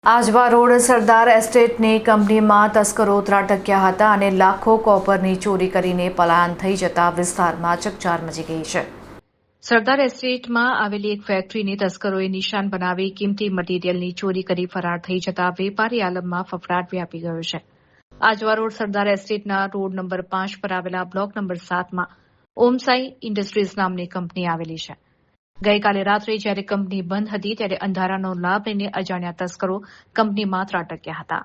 Ajwa road સરદાર એસ્ટેટની કંપનીમાં તસ્કરો ત્રાટક્યા હતા અને લાખો કોપરની ચોરી કરીને પલાયન થઈ જતા વિસ્તારમાં ચકચાર મચી ગઈ છે. સરદાર એસ્ટેટમાં આવેલી એક ફેક્ટરીને તસ્કરોએ નિશાન બનાવી કિંમતી મટીરીયલની ચોરી કરી ફરાર થઈ જતા વેપારી આલમમાં ફફડાટ વ્યાપી ગયો છે. આજવા રોડ સરદાર એસ્ટેટના રોડ નંબર 5 પર આવેલા બ્લોક નંબર 7માં ઓમસાઈ ઇન્ડસ્ટ્રીઝ નામની કંપની આવેલી છે. ગઈકાલે રાત્રે જ્યારે કંપની બંધ હતી ત્યારે અંધારાનો લાભ લઈને અજાણ્યા તસ્કરો કંપનીમાં ત્રાટક્યા હતા.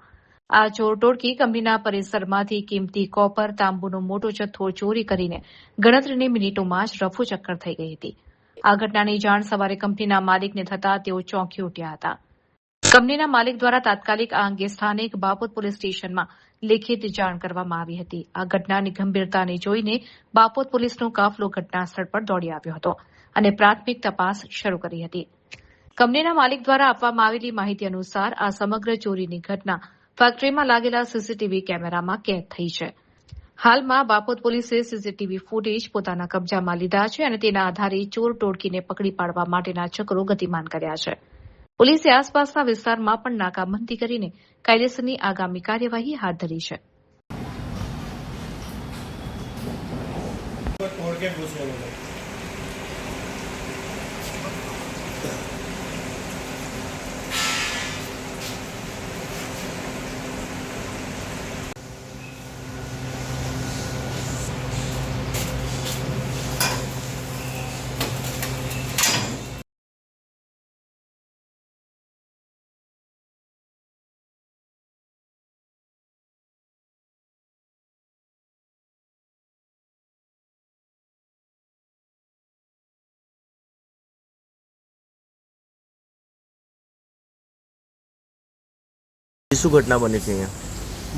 આ ચોર ટોળકી કંપનીના પરિસરમાંથી કિંમતી કોપર તાંબુનો મોટો જથ્થો ચોરી કરીને ગણતરીની મિનિટોમાં જ રફુચક્કર થઈ ગઈ હતી. આ ઘટનાની જાણ સવારે કંપનીના માલિકને થતાં તેઓ ચોંકી ઉઠ્યા હતા. કંપનીના માલિક દ્વારા તાત્કાલિક આ અંગે સ્થાનિક બાપોદ પોલીસ સ્ટેશનમાં લેખિત જાણ કરવામાં આવી હતી. આ ઘટનાની ગંભીરતાને જોઈને બાપોદ પોલીસનો કાફલો ઘટના સ્થળ પર દોડી આવ્યો હતો અને પ્રાથમિક તપાસ શરૂ કરી હતી. કંપનીના માલિક દ્વારા આપવામાં આવેલી માહિતી અનુસાર આ સમગ્ર ચોરીની ઘટના ફેક્ટરીમાં લાગેલા સીસીટીવી કેમેરામાં કેદ થઈ છે. હાલમાં બાપોદ પોલીસે સીસીટીવી ફૂટેજ પોતાના કબજામાં લીધા છે અને તેના આધારે ચોર ટોળકીને પકડી પાડવા માટેના ચક્રો ગતિમાન કર્યા છે. પોલીસે આસપાસના વિસ્તારમાં પણ નાકાબંધી કરીને કાયદેસરની આગામી કાર્યવાહી હાથ ધરી છે. શું ઘટના બની છે અહીંયા?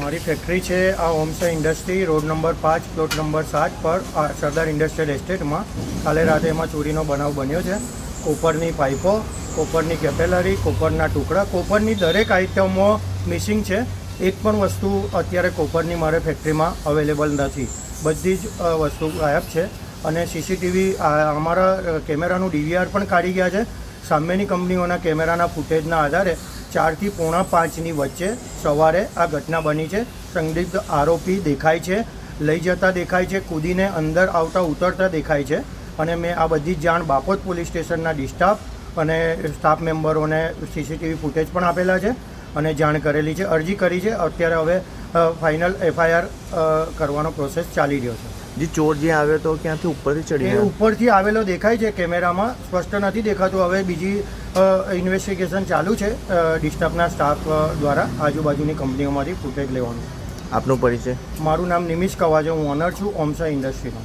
મારી ફેક્ટરી છે આ Omsai industry road number 5 plot number 7 પર સરદાર ઇન્ડસ્ટ્રીયલ એસ્ટેટમાં કાલે રાતે એમાં ચોરીનો બનાવ બન્યો છે. કોપરની પાઇપો, કોપરની કેપેલરી, કોપરના ટુકડા, કોપરની દરેક આઇટમો મિસિંગ છે. એક પણ વસ્તુ અત્યારે કોપરની મારે ફેક્ટરીમાં અવેલેબલ નથી. બધી જ વસ્તુ ગાયબ છે અને સીસીટીવી અમારા કેમેરાનું ડીવીઆર પણ કાઢી ગયા છે. સામેની કંપનીઓના કેમેરાના ફૂટેજના આધારે 4 થી પોણા 5ની વચ્ચે સવારે આ ઘટના બની છે. સંદિગ્ધ આરોપી દેખાય છે, લઈ જતા દેખાય છે, કૂદીને અંદર આવતા ઉતરતા દેખાય છે અને મેં આ બધી જ જાણ બાપોદ પોલીસ સ્ટેશનના ડિસ્ટાફ અને સ્ટાફ મેમ્બરોને સીસીટીવી ફૂટેજ પણ આપેલા છે અને જાણ કરેલી છે, અરજી કરી છે. અત્યારે હવે ફાઇનલ એફઆઈઆર કરવાનો પ્રોસેસ ચાલી રહ્યો છે. જે ચોર જે આવ્યો તો ક્યાંથી ઉપરથી ચડી? એ ઉપરથી આવેલો દેખાય છે, કેમેરામાં સ્પષ્ટ નથી દેખાતું. હવે બીજી ઇન્વેસ્ટિગેશન ચાલુ છે ડિસ્ટાફના સ્ટાફ દ્વારા આજુબાજુની કંપનીઓમાંથી ફૂટેજ લેવાનું. આપનો પરિચય? મારું નામ નિમિષ કવાજો, હું ઓનર છું ઓમસાઈ ઇન્ડસ્ટ્રીનો.